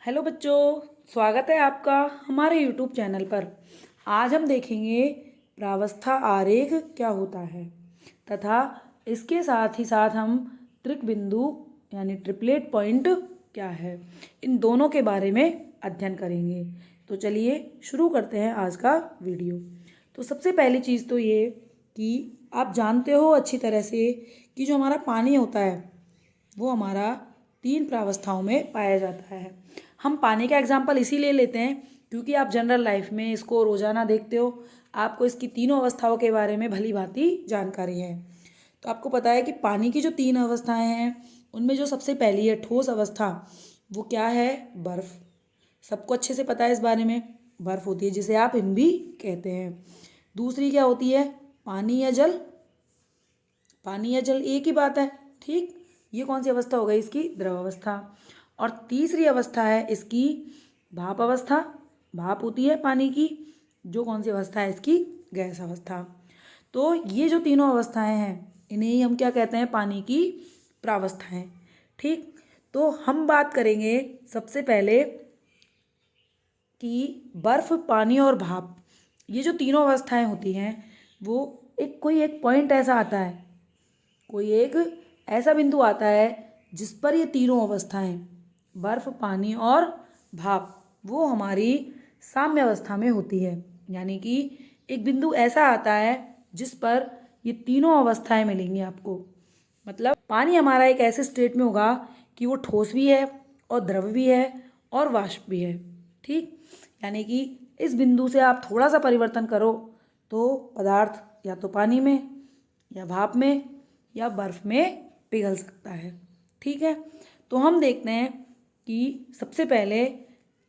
Hello बच्चों, स्वागत है आपका हमारे यूट्यूब चैनल पर। आज हम देखेंगे प्रावस्था आरेख क्या होता है तथा इसके साथ ही साथ हम त्रिक बिंदु यानी ट्रिपलेट पॉइंट क्या है, इन दोनों के बारे में अध्ययन करेंगे। तो चलिए शुरू करते हैं आज का वीडियो। तो सबसे पहली चीज़ तो ये कि आप जानते हो अच्छी तरह से कि जो हमारा पानी होता है वो हमारा 3 प्रावस्थाओं में पाया जाता है। हम पानी का एग्जाम्पल इसीलिए लेते हैं क्योंकि आप जनरल लाइफ में इसको रोज़ाना देखते हो, आपको इसकी तीनों अवस्थाओं के बारे में भली भांति जानकारी है। तो आपको पता है कि पानी की जो 3 अवस्थाएं हैं उनमें जो सबसे पहली है ठोस अवस्था, वो क्या है? बर्फ़। सबको अच्छे से पता है इस बारे में, बर्फ़ होती है जिसे आप हिम भी कहते हैं। दूसरी क्या होती है? पानी या जल। पानी या जल एक ही बात है, ठीक। ये कौन सी अवस्था हो गई? इसकी द्रव अवस्था। और तीसरी अवस्था है इसकी भाप अवस्था। भाप होती है पानी की, जो कौन सी अवस्था है? इसकी गैस अवस्था। तो ये जो तीनों अवस्थाएं हैं इन्हें ही हम क्या कहते हैं? पानी की प्रावस्थाएं, ठीक। तो हम बात करेंगे सबसे पहले कि बर्फ़, पानी और भाप, ये जो तीनों अवस्थाएं होती हैं वो कोई एक पॉइंट ऐसा आता है, कोई एक ऐसा बिंदु आता है जिस पर ये तीनों अवस्थाएं बर्फ, पानी और भाप वो हमारी साम्य अवस्था में होती है। यानी कि एक बिंदु ऐसा आता है जिस पर ये तीनों अवस्थाएं मिलेंगी आपको। मतलब पानी हमारा एक ऐसे स्टेट में होगा कि वो ठोस भी है और द्रव भी है और वाष्प भी है, ठीक। यानी कि इस बिंदु से आप थोड़ा सा परिवर्तन करो तो पदार्थ या तो पानी में या भाप में या बर्फ़ में पिघल सकता है, ठीक है। तो हम देखते हैं कि सबसे पहले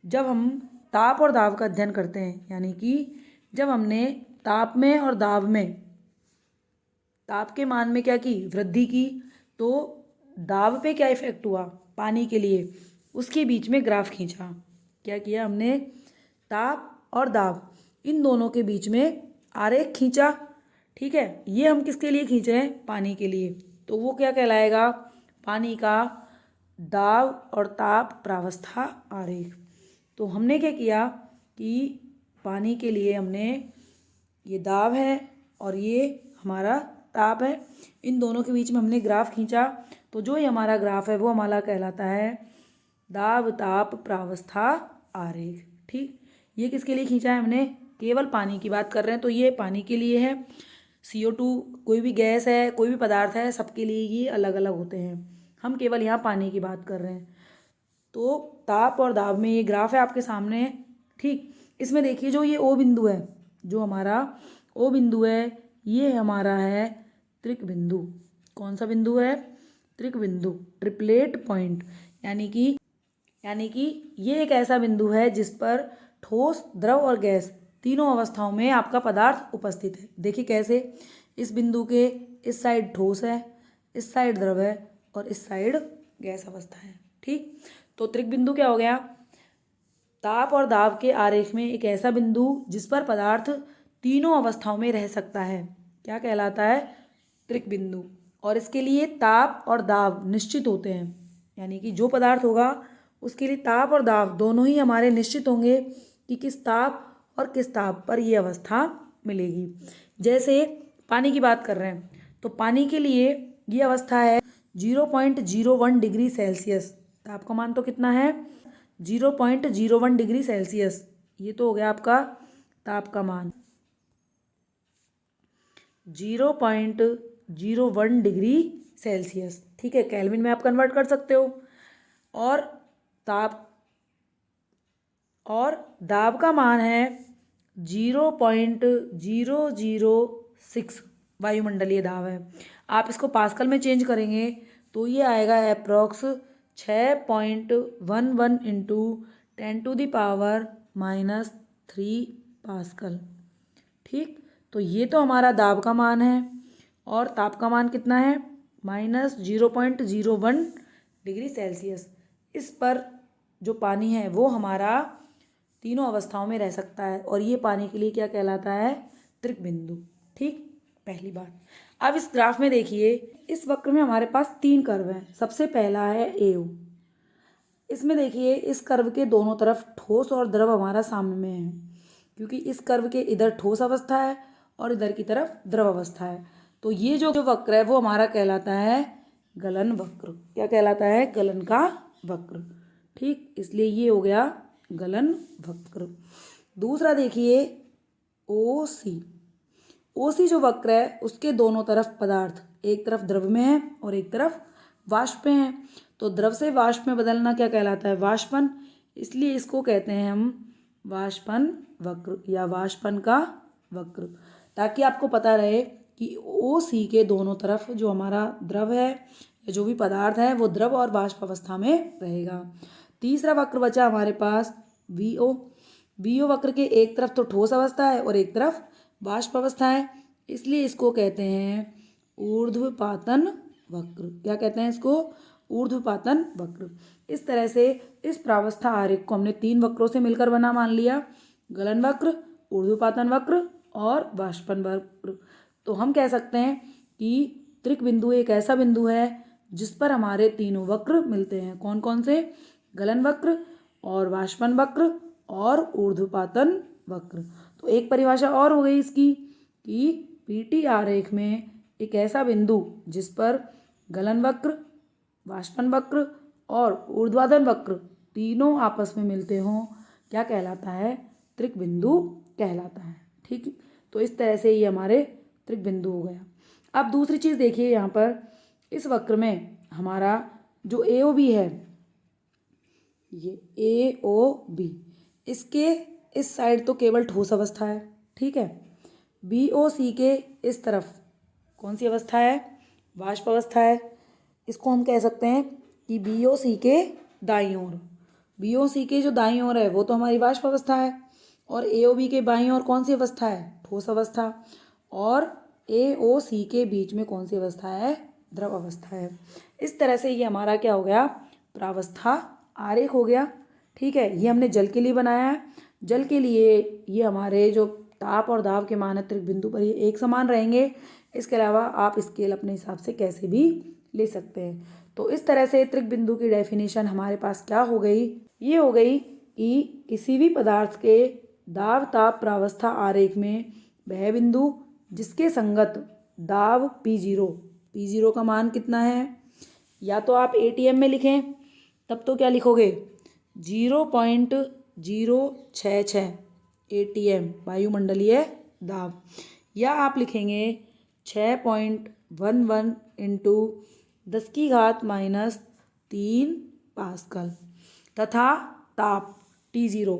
जब हम ताप और दाब का अध्ययन करते हैं, यानी कि जब हमने ताप में और दाब में, ताप के मान में क्या की? वृद्धि की। तो दाब पे क्या इफेक्ट हुआ पानी के लिए? उसके बीच में ग्राफ खींचा। क्या किया हमने? ताप और दाब इन दोनों के बीच में आरेख खींचा, ठीक है। ये हम किसके लिए खींच रहे हैं? पानी के लिए। तो वो क्या कहलाएगा? पानी का दाब और ताप प्रावस्था आरेख। तो हमने क्या किया कि पानी के लिए हमने ये दाब है और ये हमारा ताप है, इन दोनों के बीच में हमने ग्राफ खींचा। तो जो ये हमारा ग्राफ है वो हमारा कहलाता है दाब ताप प्रावस्था आरेख, ठीक। ये किसके लिए खींचा है हमने? केवल पानी की बात कर रहे हैं तो ये पानी के लिए है। CO2 कोई भी गैस है, कोई भी पदार्थ है, सबके लिए ये अलग अलग होते हैं। हम केवल यहाँ पानी की बात कर रहे हैं। तो ताप और दाब में ये ग्राफ है आपके सामने, ठीक। इसमें देखिए जो ये ओ बिंदु है, जो हमारा ओ बिंदु है, ये हमारा है त्रिक बिंदु। कौन सा बिंदु है? त्रिक बिंदु, ट्रिपलेट पॉइंट। यानी कि ये एक ऐसा बिंदु है जिस पर ठोस, द्रव और गैस तीनों अवस्थाओं में आपका पदार्थ उपस्थित है। देखिए कैसे, इस बिंदु के इस साइड ठोस है, इस साइड द्रव है और इस साइड गैस अवस्था है, ठीक। तो त्रिक बिंदु क्या हो गया? ताप और दाब के आरेख में एक ऐसा बिंदु जिस पर पदार्थ तीनों अवस्थाओं में रह सकता है, क्या कहलाता है? त्रिक बिंदु। और इसके लिए ताप और दाब निश्चित होते हैं, यानी कि जो पदार्थ होगा उसके लिए ताप और दाब दोनों ही हमारे निश्चित होंगे कि किस ताप और किस ताप पर ये अवस्था मिलेगी। जैसे पानी की बात कर रहे हैं तो पानी के लिए ये अवस्था है 0.01 डिग्री सेल्सियस। ताप का मान तो कितना है? 0.01 डिग्री सेल्सियस। ये तो हो गया आपका ताप का मान, 0.01 डिग्री सेल्सियस, ठीक है। केल्विन में आप कन्वर्ट कर सकते हो। और ताप और दाब का मान है 0.006 वायुमंडलीय दाब है। आप इसको पास्कल में चेंज करेंगे तो ये आएगा अप्रॉक्स 6.11 इंटू 10⁻³ पास्कल, ठीक। तो ये तो हमारा दाब का मान है और ताप का मान कितना है? -0.01 डिग्री सेल्सियस। इस पर जो पानी है वो हमारा तीनों अवस्थाओं में रह सकता है और ये पानी के लिए क्या कहलाता है? त्रिक बिंदु, ठीक। पहली बात। अब इस ग्राफ में देखिए, इस वक्र में हमारे पास 3 कर्व हैं। सबसे पहला है एओ, इसमें देखिए इस कर्व के दोनों तरफ ठोस और द्रव हमारा साम्य में है, क्योंकि इस कर्व के इधर ठोस अवस्था है और इधर की तरफ द्रव अवस्था है। तो ये जो वक्र है वो हमारा कहलाता है गलन वक्र। क्या कहलाता है? गलन का वक्र। ठीक, इसलिए ये हो गया गलन वक्र। दूसरा देखिए ओसी। ओसी जो वक्र है उसके दोनों तरफ पदार्थ, एक तरफ द्रव में है और एक तरफ वाष्प में है। तो द्रव से वाष्प में बदलना क्या कहलाता है? वाष्पन। इसलिए इसको कहते हैं हम वाष्पन वक्र या वाष्पन का वक्र, ताकि आपको पता रहे कि ओ सी के दोनों तरफ जो हमारा द्रव है या जो भी पदार्थ है वो द्रव और वाष्प अवस्था में रहेगा। तीसरा वक्र बचा हमारे पास वी ओ। वी ओ वक्र के एक तरफ तो ठोस अवस्था है और एक तरफ वाष्प अवस्था है, इसलिए इसको कहते हैं ऊर्ध्वपातन वक्र। क्या कहते हैं इसको? ऊर्ध्वपातन वक्र। इस तरह से इस प्रावस्था आरेख को हमने 3 वक्रों से मिलकर बना मान लिया, गलन वक्र, ऊर्ध्वपातन वक्र और वाष्पन वक्र। तो हम कह सकते हैं कि त्रिक बिंदु एक ऐसा बिंदु है जिस पर हमारे तीनों वक्र मिलते हैं। कौन कौन से? गलन वक्र और वाष्पन वक्र और ऊर्ध्वपातन वक्र। तो एक परिभाषा और हो गई इसकी कि पीटी आरेख में एक ऐसा बिंदु जिस पर गलन वक्र, वाष्पन वक्र और ऊर्ध्वाधर वक्र तीनों आपस में मिलते हों, क्या कहलाता है? त्रिक बिंदु कहलाता है। ठीक, तो इस तरह से ये हमारे त्रिक बिंदु हो गया। अब दूसरी चीज़ देखिए, यहाँ पर इस वक्र में हमारा जो ए ओ बी है, ये ए ओ बी, इसके इस साइड तो केवल ठोस अवस्था है। ठीक है, बी ओ सी के इस तरफ कौन सी अवस्था है? वाष्प अवस्था है। इसको हम कह सकते हैं कि बी ओ सी के दाईं ओर, बी ओ सी के जो दाईं ओर है वो तो हमारी वाष्प अवस्था है, और ए ओ बी के बाईं ओर कौन सी अवस्था है? ठोस अवस्था। और ए ओ सी के बीच में कौन सी अवस्था है? द्रव अवस्था है। इस तरह से ये हमारा क्या हो गया? प्रावस्था आरेख हो गया। ठीक है, ये हमने जल के लिए बनाया है। जल के लिए ये हमारे जो ताप और दाब के मान त्रिक बिंदु पर ये एक समान रहेंगे। इसके अलावा आप स्केल अपने हिसाब से कैसे भी ले सकते हैं। तो इस तरह से त्रिक बिंदु की डेफिनेशन हमारे पास क्या हो गई? ये हो गई कि किसी भी पदार्थ के दाब ताप प्रावस्था आरेख में वह बिंदु जिसके संगत दाब P0 का मान कितना है? या तो आप ATM में लिखें, तब तो क्या लिखोगे? 0.066 ATM वायुमंडलीय दाब, या आप लिखेंगे 6.11 इंटू 10⁻³ पास्कल। तथा ताप T0,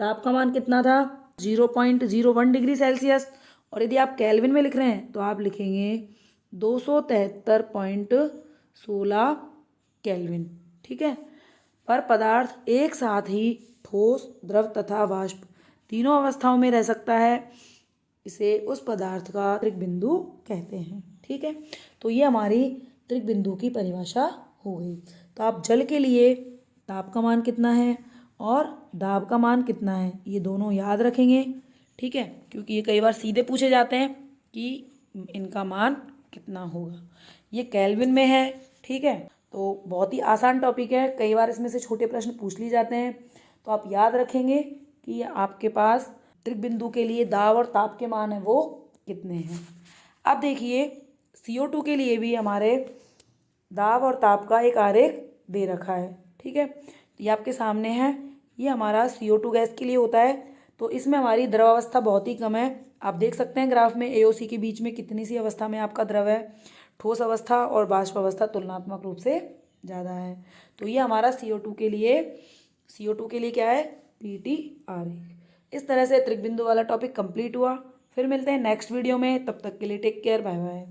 ताप का मान कितना था? 0.01 डिग्री सेल्सियस। और यदि आप केल्विन में लिख रहे हैं तो आप लिखेंगे 273.16 केल्विन। ठीक है, पर पदार्थ एक साथ ही ठोस, द्रव तथा वाष्प तीनों अवस्थाओं में रह सकता है, इसे उस पदार्थ का त्रिक बिंदु कहते हैं। ठीक है, तो ये हमारी त्रिक बिंदु की परिभाषा हो गई। तो आप जल के लिए ताप का मान कितना है और दाब का मान कितना है ये दोनों याद रखेंगे। ठीक है, क्योंकि ये कई बार सीधे पूछे जाते हैं कि इनका मान कितना होगा। ये केल्विन में है। ठीक है, तो बहुत ही आसान टॉपिक है, कई बार इसमें से छोटे प्रश्न पूछ लिए जाते हैं। तो आप याद रखेंगे कि आपके पास त्रिक बिंदु के लिए दाब और ताप के मान है वो कितने हैं। अब देखिए CO2 के लिए भी हमारे दाब और ताप का एक आरेख दे रखा है। ठीक है, तो ये आपके सामने है। ये हमारा CO2 गैस के लिए होता है। तो इसमें हमारी द्रव अवस्था बहुत ही कम है। आप देख सकते हैं ग्राफ में AOC के बीच में कितनी सी अवस्था में आपका द्रव है। ठोस अवस्था और वाष्प अवस्था तुलनात्मक रूप से ज़्यादा है। तो ये हमारा CO2 के लिए क्या है? PT आरेख। इस तरह से त्रिक बिंदु वाला टॉपिक कंप्लीट हुआ। फिर मिलते हैं नेक्स्ट वीडियो में, तब तक के लिए टेक केयर, बाय बाय।